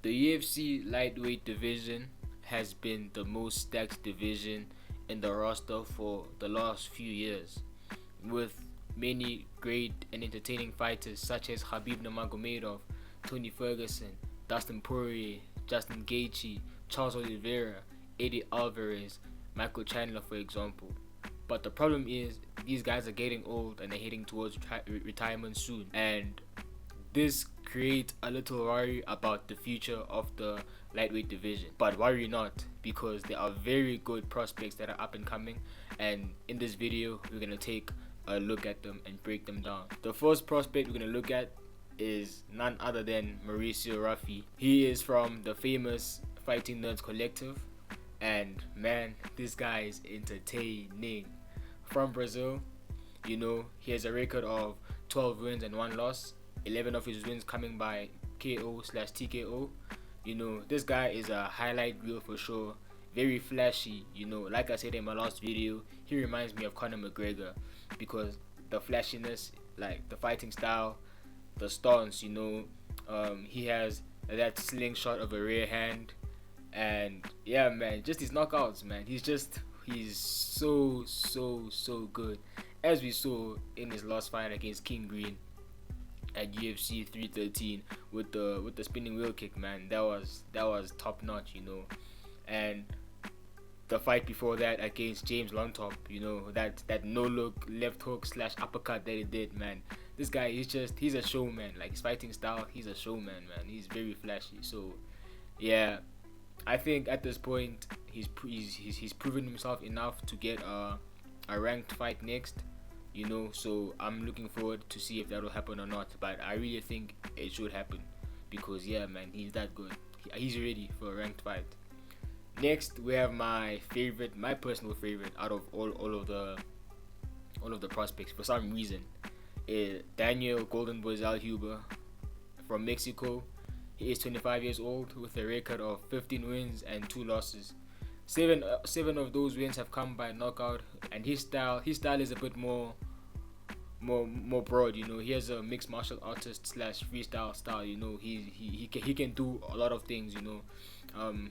The UFC lightweight division has been the most stacked division in the roster for the last few years, with many great and entertaining fighters such as Khabib Nurmagomedov, Tony Ferguson, Dustin Poirier, Justin Gaethje, Charles Oliveira, Eddie Alvarez, Michael Chandler, for example. But the problem is these guys are getting old and they're heading towards retirement soon, and this creates a little worry about the future of the lightweight division. But worry not, because there are very good prospects that are up and coming, and in this video we're gonna take a look at them and break them down. The first prospect we're gonna look at is none other than Mauricio Raffi. He is from the famous Fighting Nerds Collective, and man, this guy is entertaining. From Brazil, he has a record of 12 wins and 1 loss, 11 of his wins coming by KO/TKO. This guy is a highlight reel for sure. Very flashy, like I said in my last video, he reminds me of Conor McGregor because the flashiness, like the fighting style, the stance, he has that slingshot of a rear hand, and yeah, man, just his knockouts, man. He's so good, as we saw in his last fight against King Green at UFC 313 with the spinning wheel kick, man. That was top notch, and the fight before that against James Longtop, that no look left hook / uppercut that he did, man. This guy he's a showman. Like his fighting style, he's a showman, man. He's very flashy. So yeah, I think at this point he's proven himself enough to get a ranked fight next. So I'm looking forward to see if that will happen or not. But I really think it should happen because yeah, man, he's that good. He's ready for a ranked fight. Next, we have my personal favorite out of all of the prospects for some reason, Daniel Golden Boy Zellhuber from Mexico. He is 25 years old with a record of 15 wins and 2 losses. Seven of those wins have come by knockout, and his style is a bit more broad. He has a mixed martial artist / freestyle style. He can do a lot of things.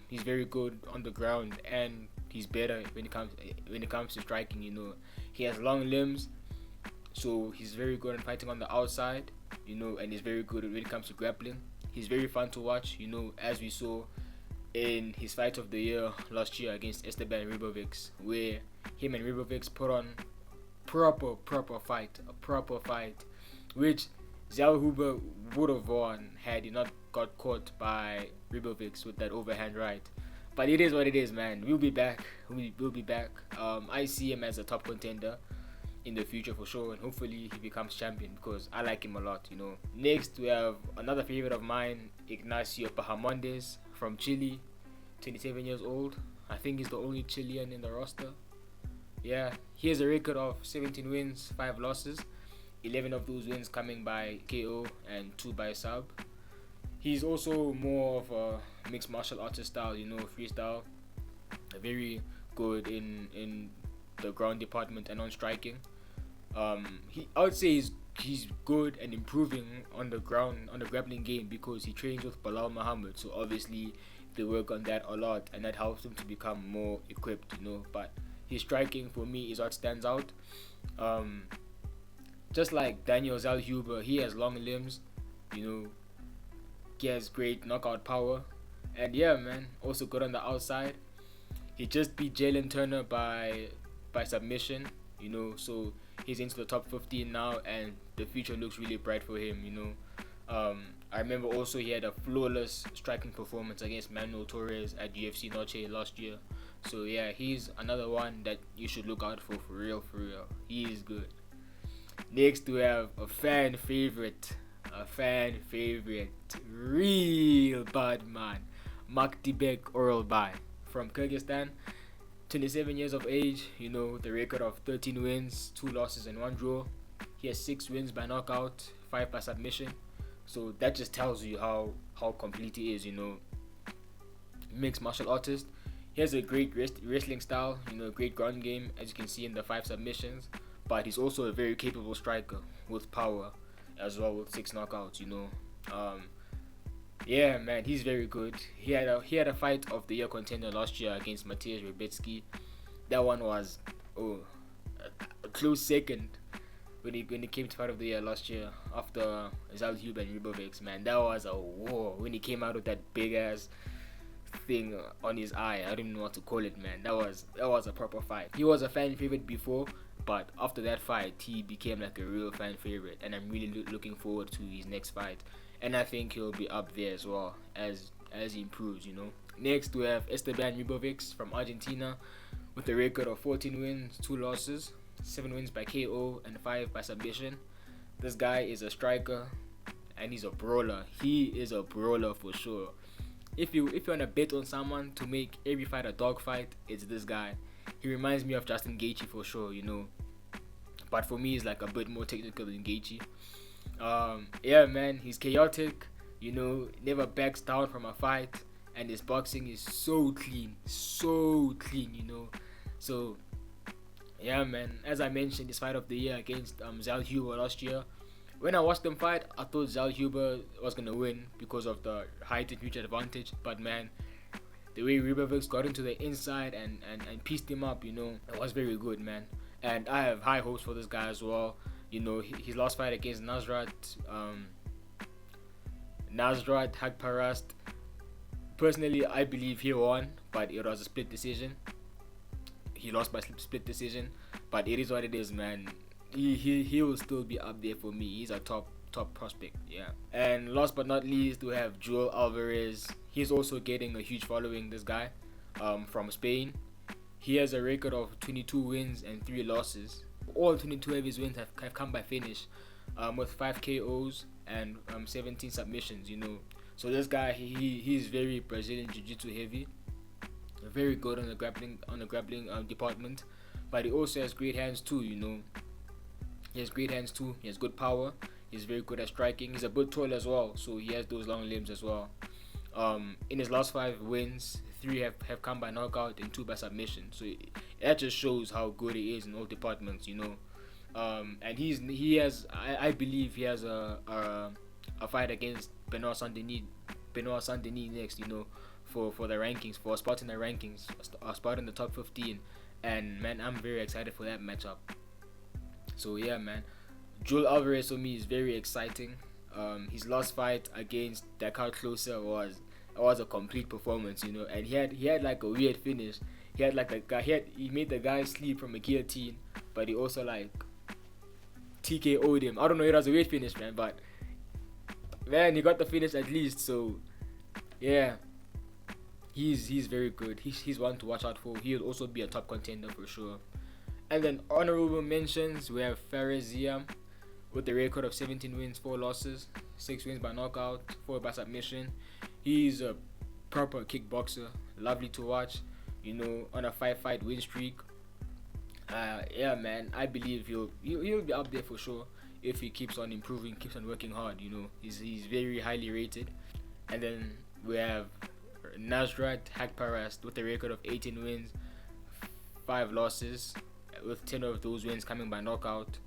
He's very good on the ground, and he's better when it comes to striking. He has long limbs, so he's very good at fighting on the outside. And he's very good when it comes to grappling. He's very fun to watch. As we saw in his fight of the year last year against Esteban Ribovics, where him and Ribovics put on proper fight, which Zellhuber would have won had he not got caught by Ribovics with that overhand right. But it is what it is, man. We'll be back. We'll be back. I see him as a top contender in the future for sure, and hopefully he becomes champion because I like him a lot. Next, we have another favorite of mine, Ignacio Bahamondes from Chile, 27 years old. I think he's the only Chilean in the roster. Yeah, he has a record of 17 wins, 5 losses, 11 of those wins coming by KO and 2 by sub. He's also more of a mixed martial artist style, freestyle. Very good in the ground department and on striking. I would say he's good and improving on the ground, on the grappling game, because he trains with Bilal Muhammad. So obviously they work on that a lot, and that helps him to become more equipped. But his striking for me is what stands out. Just like Daniel Zellhuber, he has long limbs. He has great knockout power, and yeah, man, also good on the outside. He just beat Jalen Turner by submission. So he's into the top 15 now, and the future looks really bright for him. I remember also he had a flawless striking performance against Manuel Torres at UFC Noche last year. So yeah, he's another one that you should look out for real. He is good. Next, we have a fan favorite, real bad man, Makdibek Oralbay from Kyrgyzstan. 27 years of age, the record of 13 wins, 2 losses and 1 draw. He has 6 wins by knockout, 5 by submission. So that just tells you how complete he is, Mixed martial artist. He has a great wrestling style, great ground game, as you can see in the 5 submissions. But he's also a very capable striker with power as well, with 6 knockouts, Yeah, man, he's very good. He had a fight of the year contender last year against Mateusz Rebecki. That one was oh a close second when he came to fight of the year last year after Zalhub and Ribovics. Man, that was a war when he came out with that big ass thing on his eye. I don't even know what to call it, man. That was a proper fight. He was a fan favorite before, but after that fight, he became like a real fan favorite, and I'm really looking forward to his next fight. And I think he'll be up there as well as he improves. Next we have Esteban Ribovics from Argentina, with a record of 14 wins, 2 losses, 7 wins by KO and 5 by submission. This guy is a striker, and he's a brawler. He is a brawler for sure. If you wanna bet on someone to make every fight a dog fight, it's this guy. He reminds me of Justin Gaethje for sure. But for me, he's like a bit more technical than Gaethje. Yeah, man, he's chaotic. Never backs down from a fight, and his boxing is so clean, so clean. So yeah, man. As I mentioned, this fight of the year against Zalhuber last year. When I watched them fight, I thought Zalhuber was gonna win because of the height and reach advantage. But man, the way Ribovics got into the inside and pieced him up, it was very good, man. And I have high hopes for this guy as well. His last fight against Nasrat Haqparast. Personally, I believe he won, but it was a split decision. He lost by split decision, but it is what it is, man. He will still be up there for me. He's a top prospect, yeah. And last but not least, we have Joel Alvarez. He's also getting a huge following. This guy, from Spain. He has a record of 22 wins and 3 losses. All 22 of his wins have come by finish, with 5 KOs and 17 submissions. So this guy, he's very Brazilian Jiu-Jitsu heavy. Very good on the grappling department, but he also has great hands too. He has great hands too. He has good power. He's very good at striking. He's a bit tall as well, so he has those long limbs as well. In his last 5 wins, 3 have come by knockout and 2 by submission. So that just shows how good he is in all departments. And I believe he has a fight against Benoit Saint-Denis next. For the rankings, for a spot in the rankings, a spot in the top 15. And man, I'm very excited for that matchup. So yeah, man, Joel Alvarez for me is very exciting. His last fight against Dakar Closer was a complete performance, and he had like a weird finish. He had like he made the guy sleep from a guillotine, but he also like TKO'd him. I don't know, it was a weird finish, man, but man, he got the finish at least. So yeah, he's very good. He's one to watch out for. He'll also be a top contender for sure. And then honorable mentions, we have Fares Ziam with a record of 17 wins, 4 losses, 6 wins by knockout, 4 by submission. He's a proper kickboxer, lovely to watch, on a 5-fight win streak. Yeah, man, I believe he'll be up there for sure if he keeps on improving, keeps on working hard. He's very highly rated. And then we have Nasrat Haqparast with a record of 18 wins, 5 losses, with 10 of those wins coming by knockout.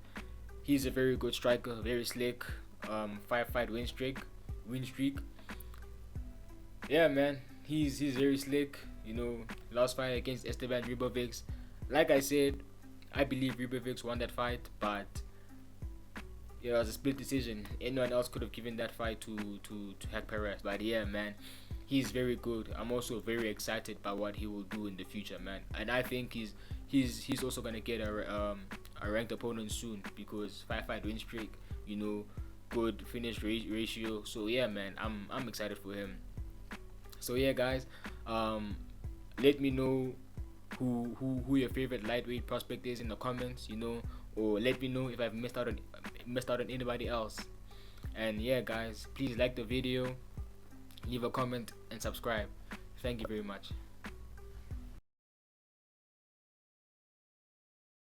He's a very good striker, very slick. 5-fight win streak. Yeah, man, he's very slick. Last fight against Esteban Ribovics. Like I said, I believe Ribovics won that fight, but it was a split decision. Anyone else could have given that fight to Haqparast. But yeah, man, he's very good. I'm also very excited by what he will do in the future, man. And I think he's also gonna get a ranked opponent soon, because 5-fight win streak, good finish ratio. So yeah, man, I'm excited for him. So yeah, guys, let me know who your favorite lightweight prospect is in the comments, or let me know if I've missed out on anybody else. And yeah, guys, please like the video, leave a comment, and subscribe. Thank you very much.